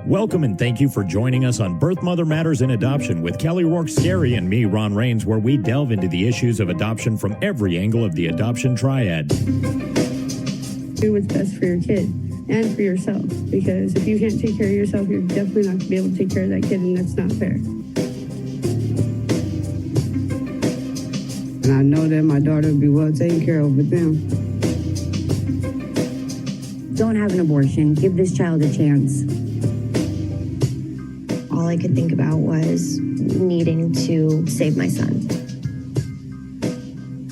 Welcome and thank you for joining us on Birth Mother Matters in Adoption with Kelly Rourke-Scary and me, Ron Rains, where we delve into the issues of adoption from every angle of the adoption triad. Do what's best for your kid and for yourself, because if you can't take care of yourself, you're definitely not going to be able to take care of that kid, and that's not fair. And I know that my daughter will be well taken care of with them. Don't have an abortion. Give this child a chance. All I could think about was needing to save my son.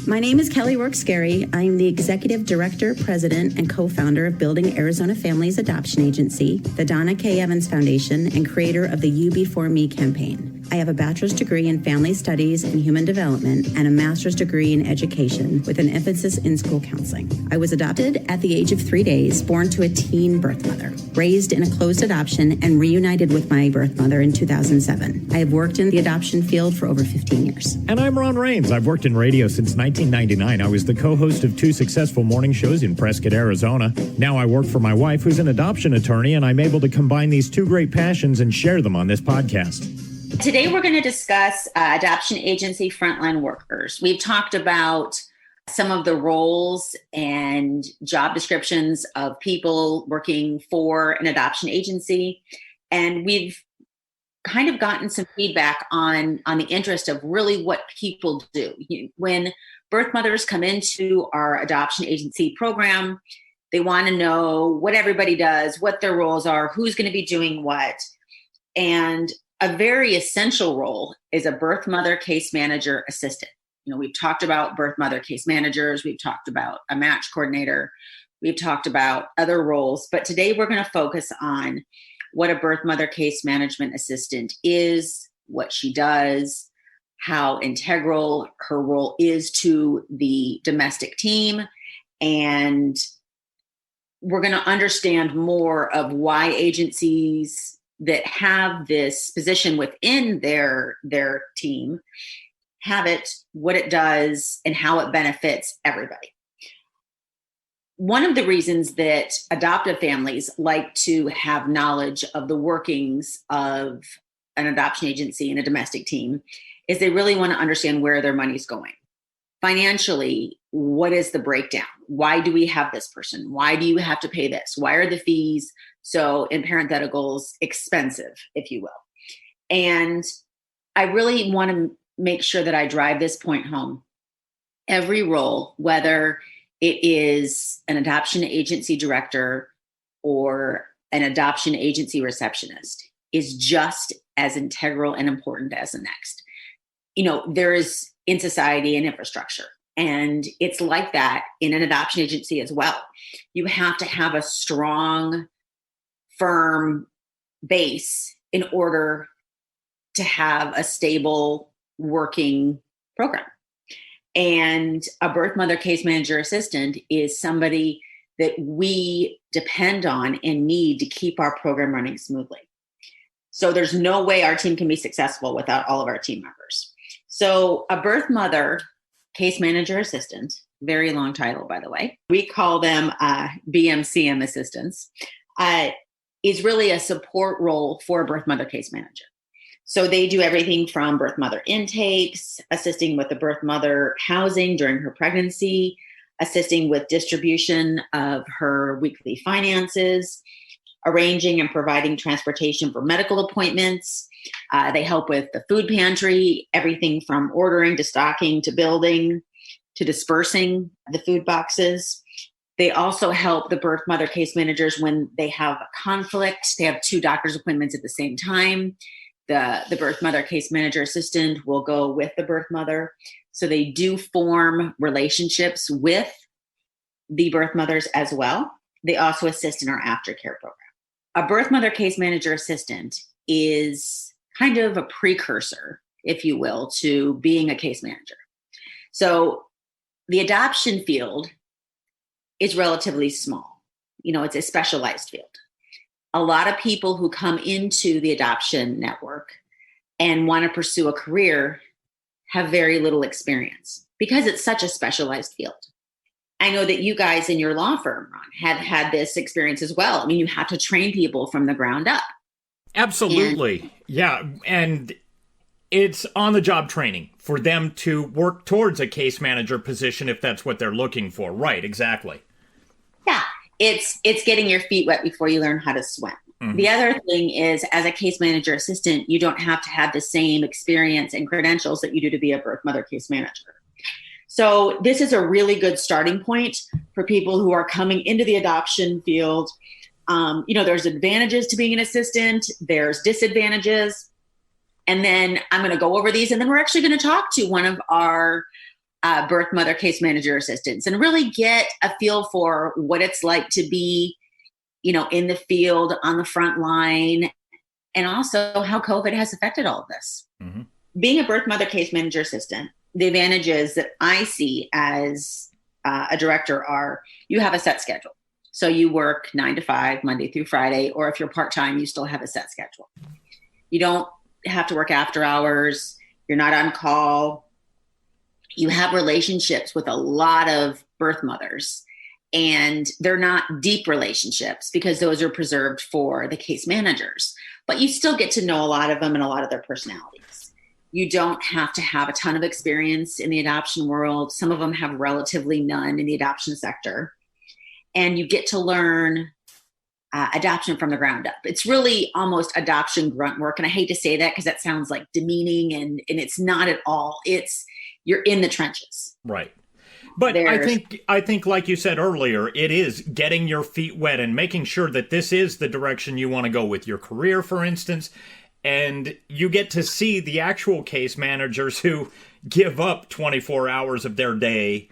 My name is Kelly Rourke-Scary. I am the Executive Director, President, and co-founder of Building Arizona Families Adoption Agency, the Donna Kay Evans Foundation, and creator of the You Before Me campaign. I have a bachelor's degree in family studies and human development and a master's degree in education with an emphasis in school counseling. I was adopted at the age of 3 days, born to a teen birth mother, raised in a closed adoption, and reunited with my birth mother in 2007. I have worked in the adoption field for over 15 years. And I'm Ron Rains. I've worked in radio since 1999. I was the co-host of 2 successful morning shows in Prescott, Arizona. Now I work for my wife, who's an adoption attorney, and I'm able to combine these 2 great passions and share them on this podcast. Today, we're going to discuss adoption agency frontline workers. We've talked about some of the roles and job descriptions of people working for an adoption agency. And we've kind of gotten some feedback on the interest of really what people do. When birth mothers come into our adoption agency program, they want to know what everybody does, what their roles are, who's going to be doing what. And a very essential role is a birth mother case manager assistant. We've talked about birth mother case managers. We've talked about a match coordinator. We've talked about other roles. But today we're going to focus on what a birth mother case management assistant is, what she does, how integral her role is to the domestic team. And we're going to understand more of why agencies that have this position within their team have it, what it does, and how it benefits everybody. One of the reasons that adoptive families like to have knowledge of the workings of an adoption agency and a domestic team is they really want to understand where their money's going. Financially, what is the breakdown? Why do we have this person? Why do you have to pay this? Why are the fees so, in parentheticals, expensive, if you will? And I really want to make sure that I drive this point home. Every role, whether it is an adoption agency director or an adoption agency receptionist, is just as integral and important as the next. There is in society an infrastructure, and it's like that in an adoption agency as well. You have to have a strong, firm base in order to have a stable working program. And a birth mother case manager assistant is somebody that we depend on and need to keep our program running smoothly. So there's no way our team can be successful without all of our team members. So a birth mother case manager assistant, very long title, by the way, we call them BMCM assistants, is really a support role for a birth mother case manager. So they do everything from birth mother intakes, assisting with the birth mother housing during her pregnancy, assisting with distribution of her weekly finances, arranging and providing transportation for medical appointments. They help with the food pantry, everything from ordering to stocking to building to dispersing the food boxes. They also help the birth mother case managers when they have a conflict. They have 2 doctor's appointments at the same time. The birth mother case manager assistant will go with the birth mother. So they do form relationships with the birth mothers as well. They also assist in our aftercare program. A birth mother case manager assistant is kind of a precursor, if you will, to being a case manager. So the adoption field is relatively small. It's a specialized field. A lot of people who come into the adoption network and want to pursue a career have very little experience because it's such a specialized field. I know that you guys in your law firm, Ron, have had this experience as well. I mean, you have to train people from the ground up. Absolutely. Yeah. And it's on-the-job training for them to work towards a case manager position if that's what they're looking for. Right, exactly. Yeah, it's getting your feet wet before you learn how to swim. Mm-hmm. The other thing is, as a case manager assistant, you don't have to have the same experience and credentials that you do to be a birth mother case manager. So this is a really good starting point for people who are coming into the adoption field. There's advantages to being an assistant, there's disadvantages. And then I'm going to go over these, and then we're actually going to talk to one of our birth mother case manager assistants and really get a feel for what it's like to be, in the field on the front line, and also how COVID has affected all of this. Mm-hmm. Being a birth mother case manager assistant, the advantages that I see as a director are you have a set schedule. So you work 9 to 5, Monday through Friday, or if you're part-time, you still have a set schedule. You don't have to work after hours. You're not on call. You have relationships with a lot of birth mothers, and they're not deep relationships because those are preserved for the case managers, but you still get to know a lot of them and a lot of their personalities. You don't have to have a ton of experience in the adoption world. Some of them have relatively none in the adoption sector, and you get to learn adoption from the ground up. It's really almost adoption grunt work. And I hate to say that because that sounds like demeaning, and it's not at all. You're in the trenches. Right. But I think like you said earlier, it is getting your feet wet and making sure that this is the direction you want to go with your career, for instance. And you get to see the actual case managers who give up 24 hours of their day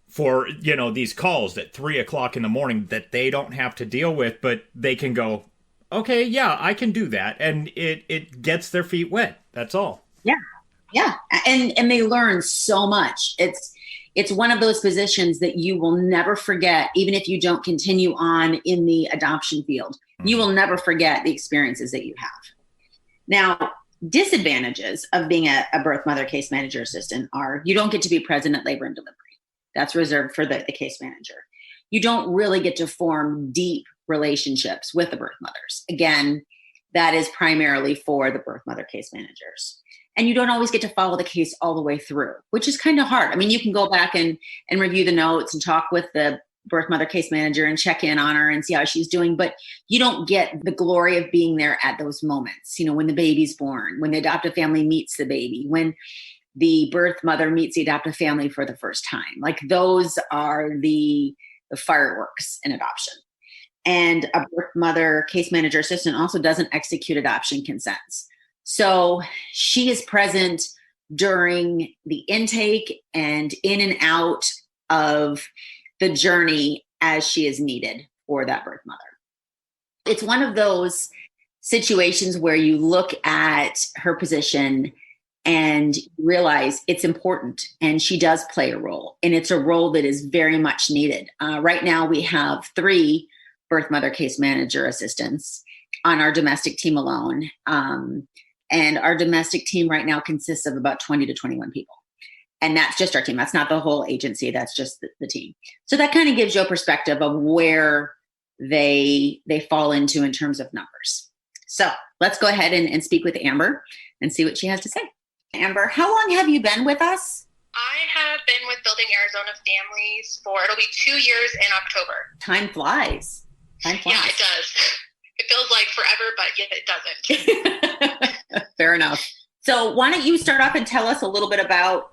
for, these calls at 3:00 in the morning that they don't have to deal with, but they can go, okay, yeah, I can do that. And it gets their feet wet. That's all. Yeah. Yeah. And they learn so much. It's one of those positions that you will never forget, even if you don't continue on in the adoption field. Mm-hmm. You will never forget the experiences that you have. Now, disadvantages of being a birth mother case manager assistant are you don't get to be present at labor and delivery. That's reserved for the case manager. You don't really get to form deep relationships with the birth mothers. Again, that is primarily for the birth mother case managers. And you don't always get to follow the case all the way through, which is kind of hard. I mean, you can go back and review the notes and talk with the birth mother case manager and check in on her and see how she's doing, but you don't get the glory of being there at those moments, when the baby's born, when the adoptive family meets the baby, when the birth mother meets the adoptive family for the first time. Like those are the fireworks in adoption. And a birth mother case manager assistant also doesn't execute adoption consents. So she is present during the intake and in and out of the journey as she is needed for that birth mother. It's one of those situations where you look at her position and realize it's important, and she does play a role, and it's a role that is very much needed. Right now we have 3 birth mother case manager assistants on our domestic team alone. And our domestic team right now consists of about 20 to 21 people. And that's just our team. That's not the whole agency. That's just the team. So that kind of gives you a perspective of where they fall into in terms of numbers. So let's go ahead and speak with Amber and see what she has to say. Amber, how long have you been with us? I have been with Building Arizona Families it'll be 2 years in October. Time flies. Yeah, it does. It feels like forever, but yet it doesn't. Fair enough. So why don't you start off and tell us a little bit about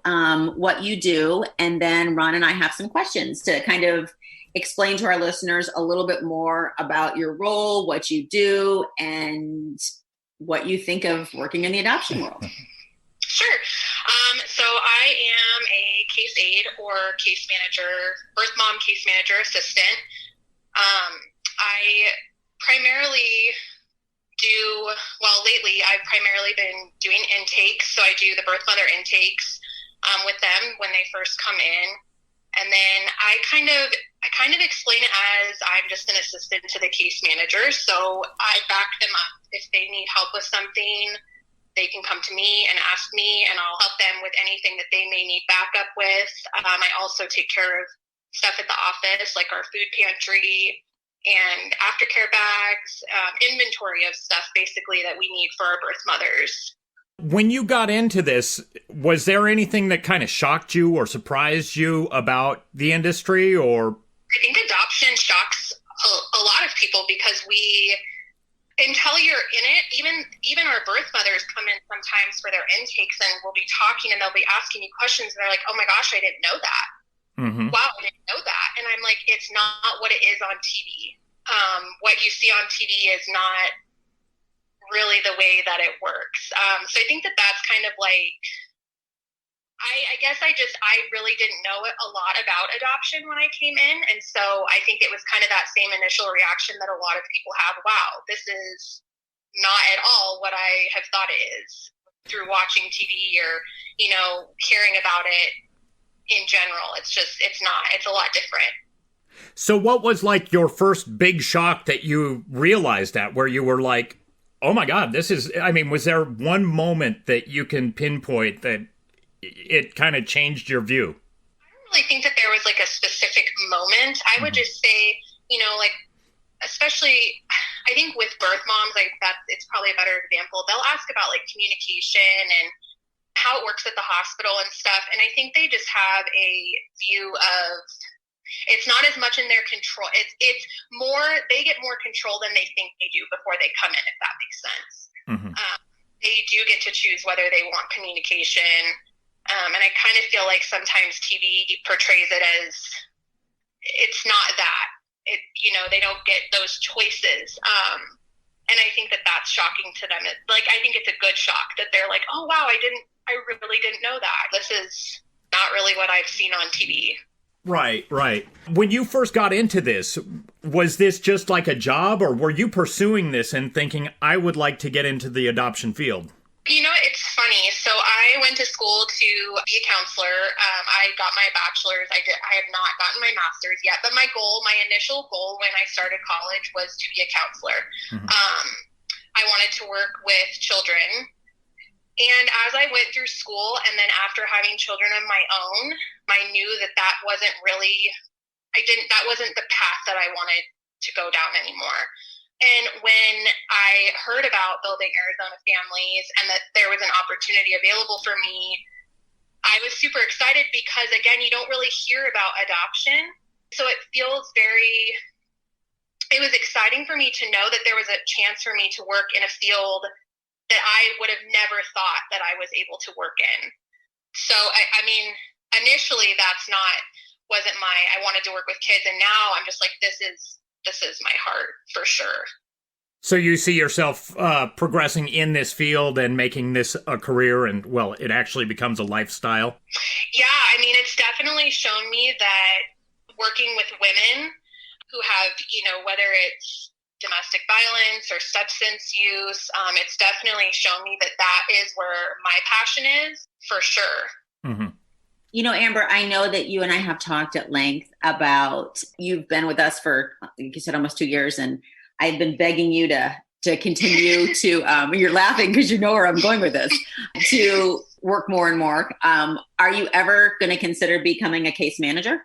what you do, and then Ron and I have some questions to kind of explain to our listeners a little bit more about your role, what you do, and what you think of working in the adoption world. Sure. So I am a case aide or case manager, birth mom case manager assistant. I primarily lately I've primarily been doing intakes. So I do the birth mother intakes with them when they first come in. And then I kind of explain it as I'm just an assistant to the case manager. So I back them up. If they need help with something, they can come to me and ask me, and I'll help them with anything that they may need backup with. I also take care of stuff at the office, like our food pantry and aftercare bags, inventory of stuff basically that we need for our birth mothers. When you got into this, was there anything that kind of shocked you or surprised you about the industry, or? I think adoption shocks a lot of people because until you're in it, even our birth mothers come in sometimes for their intakes and we'll be talking and they'll be asking you questions and they're like, oh my gosh, I didn't know that. Mm-hmm. Wow, I didn't know that. And I'm like, it's not what it is on TV. What you see on TV is not really the way that it works. So I think that's kind of like, I guess I really didn't know a lot about adoption when I came in. And so I think it was kind of that same initial reaction that a lot of people have. Wow, this is not at all what I have thought it is through watching TV or, hearing about it in general. It's not, it's a lot different. So what was like your first big shock that you realized that, where you were like, oh my God, was there one moment that you can pinpoint that it kind of changed your view? I don't really think that there was like a specific moment. I would just say, especially I think with birth moms, it's probably a better example. They'll ask about like communication and how it works at the hospital and stuff. And I think they just have a view of, it's not as much in their control. It's more, they get more control than they think they do before they come in, if that makes sense. Mm-hmm. They do get to choose whether they want communication. And I kind of feel like sometimes TV portrays it as it's not that. They don't get those choices. And I think that that's shocking to them. I think it's a good shock that they're like, oh, wow, I really didn't know that. This is not really what I've seen on TV. Right. When you first got into this, was this just like a job, or were you pursuing this and thinking, I would like to get into the adoption field? It's funny. So I went to school to be a counselor. I got my bachelor's. I have not gotten my master's yet, but my initial goal when I started college was to be a counselor. Mm-hmm. I wanted to work with children. And as I went through school and then after having children of my own, I knew that wasn't really, that wasn't the path that I wanted to go down anymore. And when I heard about Building Arizona Families and that there was an opportunity available for me, I was super excited because, again, you don't really hear about adoption. So it was exciting for me to know that there was a chance for me to work in a field that I would have never thought that I was able to work in. So, initially I wanted to work with kids, and now I'm just like, this is my heart for sure. So you see yourself progressing in this field and making this a career, and it actually becomes a lifestyle? Yeah, it's definitely shown me that working with women who have, whether it's domestic violence or substance use, it's definitely shown me that is where my passion is, for sure. Mm-hmm. Amber, I know that you and I have talked at length about, you've been with us for, like you said, almost 2 years, and I've been begging you to continue to, you're laughing because you know where I'm going with this, to work more and more. Are you ever going to consider becoming a case manager?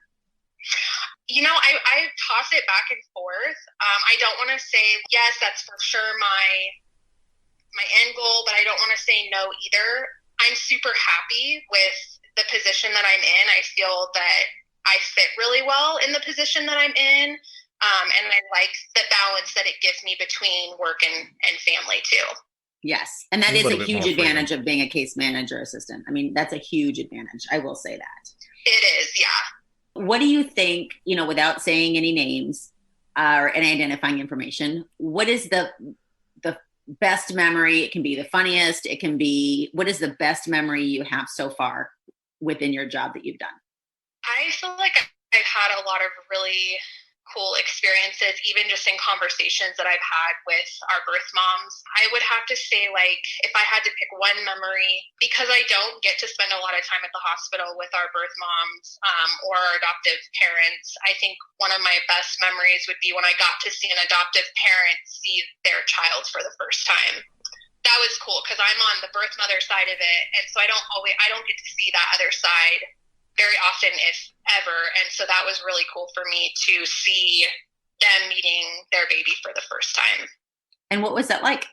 I toss it back and forth. I don't want to say, yes, that's for sure my end goal, but I don't want to say no either. I'm super happy with the position that I'm in. I feel that I fit really well in the position that I'm in. And I like the balance that it gives me between work and family too. Yes. And that is a huge advantage of being a case manager assistant. That's a huge advantage. I will say that. It is. Yeah. What do you think, without saying any names or any identifying information, what is the best memory? It can be the funniest. It can be, what is the best memory you have so far within your job that you've done? I feel like I've had a lot of really cool experiences, even just in conversations that I've had with our birth moms. I would have to say, if I had to pick one memory, because I don't get to spend a lot of time at the hospital with our birth moms or our adoptive parents, I think one of my best memories would be when I got to see an adoptive parent see their child for the first time. That was cool because I'm on the birth mother side of it, and so I don't get to see that other side very often, if ever. And so that was really cool for me to see them meeting their baby for the first time. And what was that like?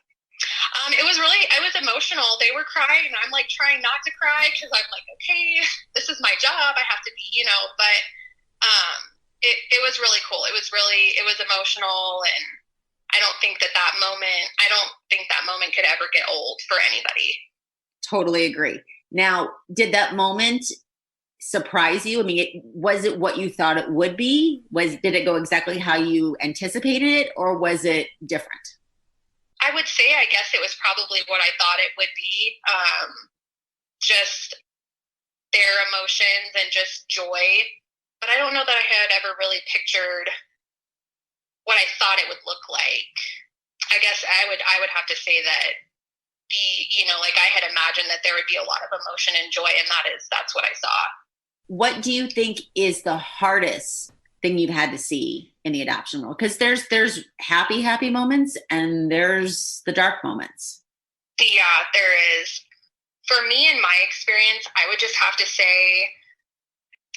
It was emotional. They were crying and I'm like trying not to cry because I'm like, okay, this is my job. I have to be, but it was really cool. It was emotional. And I don't think that moment could ever get old for anybody. Totally agree. Now, did that moment surprise you? I mean, was it what you thought it would be? Did it go exactly how you anticipated it, or was it different? I would say, I guess it was probably what I thought it would be. Just their emotions and just joy. But I don't know that I had ever really pictured what I thought it would look like. I guess I would have to say that like I had imagined that there would be a lot of emotion and joy, and that's what I saw. What do you think is the hardest thing you've had to see in the adoption world? Because there's happy moments and there's the dark moments. Yeah, there is. For me, in my experience, I would just have to say,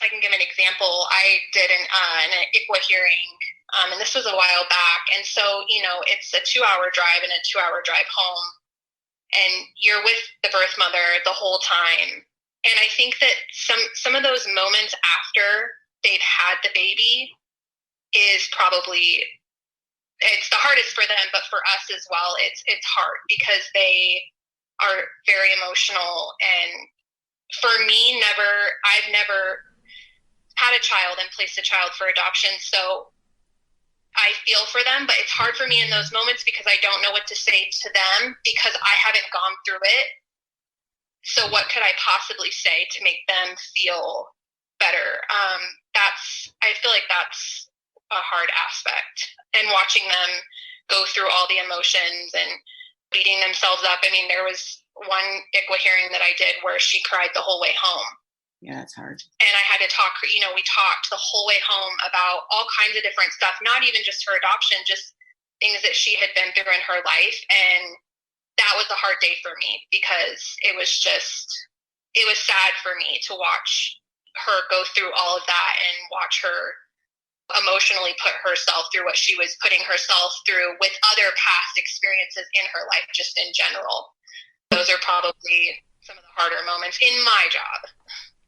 I can give an example. I did an ICWA hearing, and this was a while back. And so, it's a 2-hour drive and a 2-hour drive home. And you're with the birth mother the whole time. And I think that some of those moments after they've had the baby is probably, it's the hardest for them, but for us as well, it's hard because they are very emotional. And for me, I've never had a child and placed a child for adoption. So I feel for them, but it's hard for me in those moments because I don't know what to say to them because I haven't gone through it. So what could I possibly say to make them feel better? I feel like that's a hard aspect. And watching them go through all the emotions and beating themselves up. I mean, there was one ICWA hearing that I did where she cried the whole way home. Yeah, that's hard. And I had to talk, we talked the whole way home about all kinds of different stuff, not even just her adoption, just things that she had been through in her life. And that was a hard day for me because it was sad for me to watch her go through all of that and watch her emotionally put herself through what she was putting herself through with other past experiences in her life, just in general. Those are probably some of the harder moments in my job.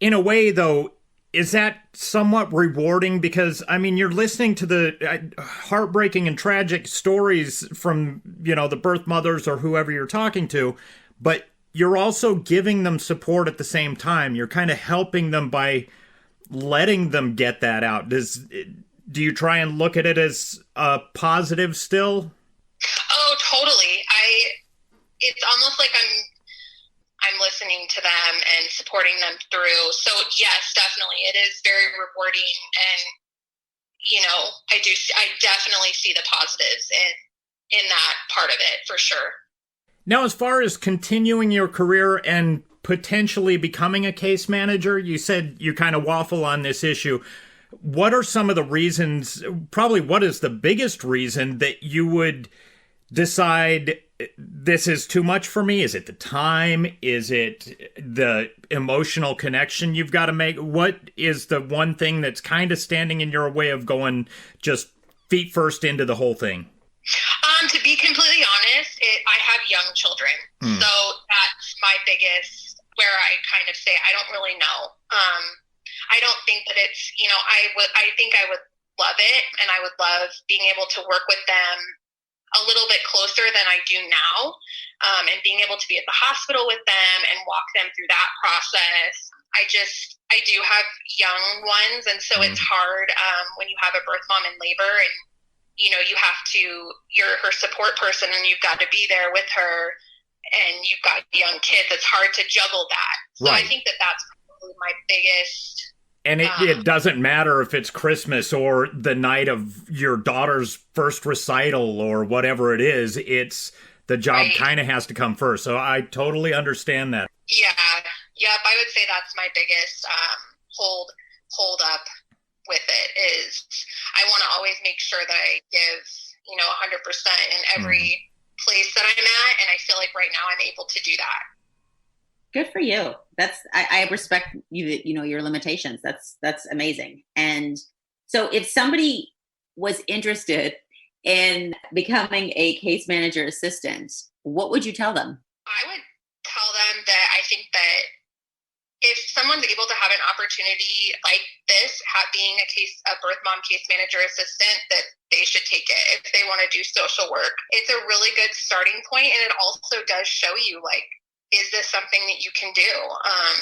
In a way, though, is that somewhat rewarding? Because, I mean, you're listening to the heartbreaking and tragic stories from, the birth mothers or whoever you're talking to, but you're also giving them support at the same time. You're kind of helping them by letting them get that out. Do you try and look at it as a positive still? Oh, totally. It's almost like I'm listening to them and supporting them through. So yes, definitely. It is very rewarding. And, I definitely see the positives in that part of it for sure. Now, as far as continuing your career and potentially becoming a case manager, you said you kind of waffle on this issue. What are some of the reasons, probably what is the biggest reason that you would decide this is too much for me? Is it the time? Is it the emotional connection you've got to make? What is the one thing that's kind of standing in your way of going just feet first into the whole thing? To be completely honest, I have young children. So that's my biggest, where I kind of say, I don't really know. I don't think that it's, I think I would love it, and I would love being able to work with them a little bit closer than I do now, and being able to be at the hospital with them and walk them through that process. I do have young ones, and so it's hard when you have a birth mom in labor and, you're her support person and you've got to be there with her and you've got young kids. It's hard to juggle that. So right. I think that that's probably my biggest. And it doesn't matter if it's Christmas or the night of your daughter's first recital or whatever it is. It's the job kind of has to come first. So I totally understand that. Yeah. Yep. I would say that's my biggest hold up with it is I want to always make sure that I give, 100% in every place that I'm at. And I feel like right now I'm able to do that. Good for you. I respect you, your limitations. That's amazing. And so if somebody was interested in becoming a case manager assistant, what would you tell them? I would tell them that I think that if someone's able to have an opportunity like this, being a birth mom case manager assistant, that they should take it if they want to do social work. It's a really good starting point, and it also does show you, like, is this something that you can do?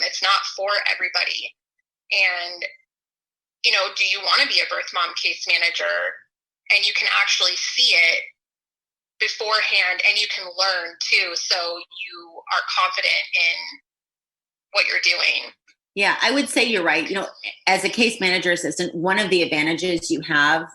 It's not for everybody. And, you know, do you want to be a birth mom case manager? And you can actually see it beforehand, and you can learn too, so you are confident in what you're doing. Yeah, I would say you're right. You know, as a case manager assistant, one of the advantages you have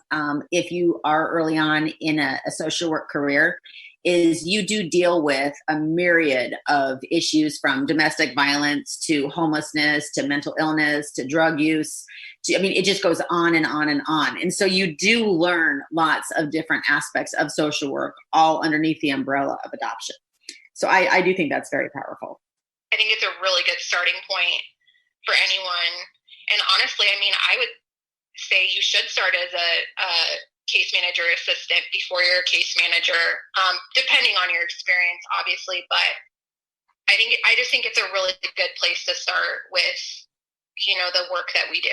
if you are early on in a social work career is you do deal with a myriad of issues, from domestic violence to homelessness to mental illness to drug use. It just goes on and on and on. And so you do learn lots of different aspects of social work, all underneath the umbrella of adoption. So I do think that's very powerful. I think it's a really good starting point for anyone. And honestly, I mean, I would say you should start as a case manager assistant before you're a case manager, depending on your experience, obviously. But I just think it's a really good place to start with, you know, the work that we do.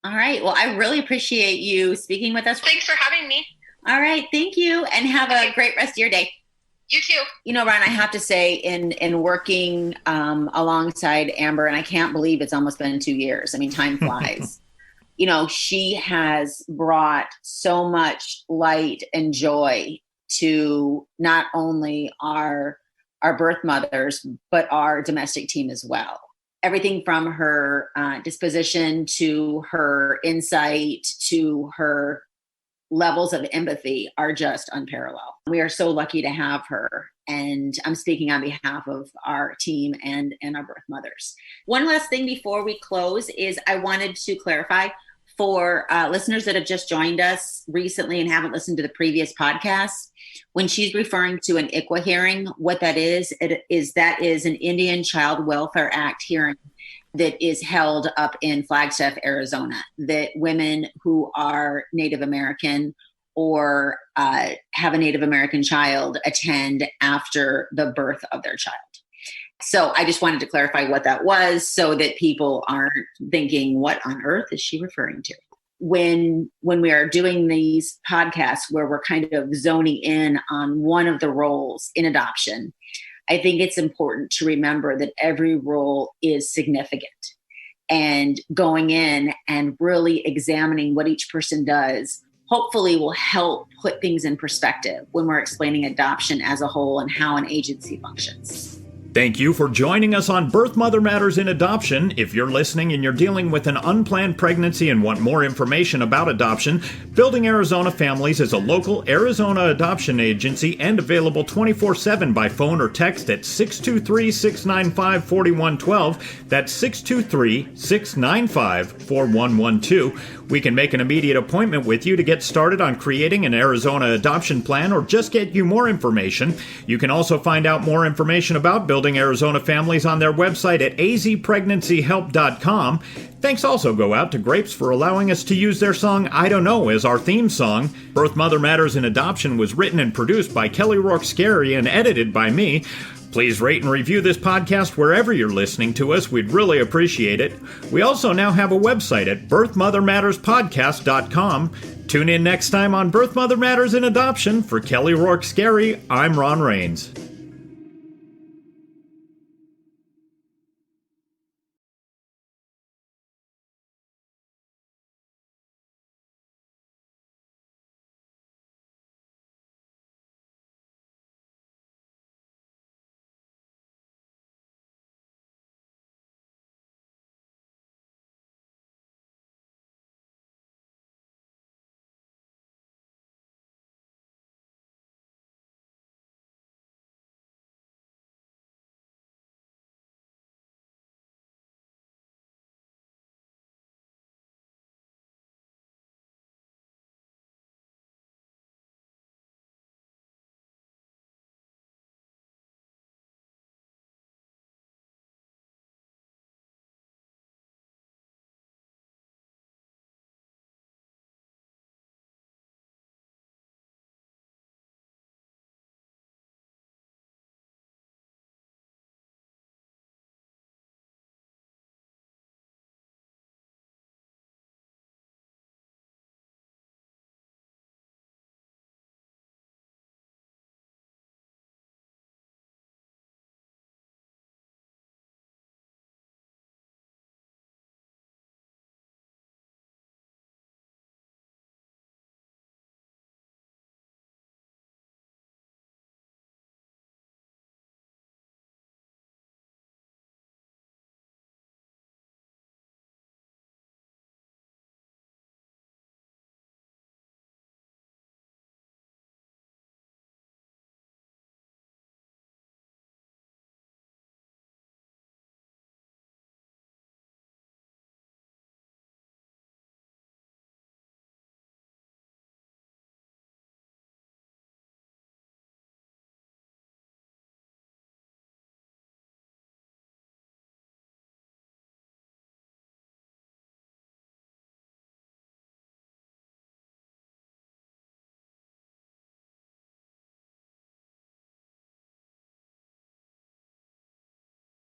All right. Well, I really appreciate you speaking with us. Thanks for having me. All right. Thank you. And have a great rest of your day. You too. You know, Ron, I have to say, in working alongside Amber, and I can't believe it's almost been 2 years. I mean, time flies. You know, she has brought so much light and joy to not only our birth mothers, but our domestic team as well. Everything from her disposition to her insight to her levels of empathy are just unparalleled. We are so lucky to have her. And I'm speaking on behalf of our team and our birth mothers. One last thing before we close is I wanted to clarify for listeners that have just joined us recently and haven't listened to the previous podcast. When she's referring to an ICWA hearing, what that is an Indian Child Welfare Act hearing that is held up in Flagstaff, Arizona, that women who are Native American or have a Native American child attend after the birth of their child. So I just wanted to clarify what that was so that people aren't thinking, what on earth is she referring to? When we are doing these podcasts where we're kind of zoning in on one of the roles in adoption, I think it's important to remember that every role is significant, and going in and really examining what each person does hopefully will help put things in perspective when we're explaining adoption as a whole and how an agency functions. Thank you for joining us on Birth Mother Matters in Adoption. If you're listening and you're dealing with an unplanned pregnancy and want more information about adoption, Building Arizona Families is a local Arizona adoption agency and available 24/7 by phone or text at 623-695-4112. That's 623-695-4112. We can make an immediate appointment with you to get started on creating an Arizona adoption plan or just get you more information. You can also find out more information about Building Arizona Families on their website at azpregnancyhelp.com. Thanks also go out to Grapes for allowing us to use their song I Don't Know as our theme song. Birth Mother Matters in Adoption was written and produced by Kelly Rourke Scary and edited by me. Please rate and review this podcast wherever you're listening to us. We'd really appreciate it. We also now have a website at birthmothermatterspodcast.com. Tune in next time on Birth Mother Matters in Adoption. For Kelly Rourke Scary, I'm Ron Rains.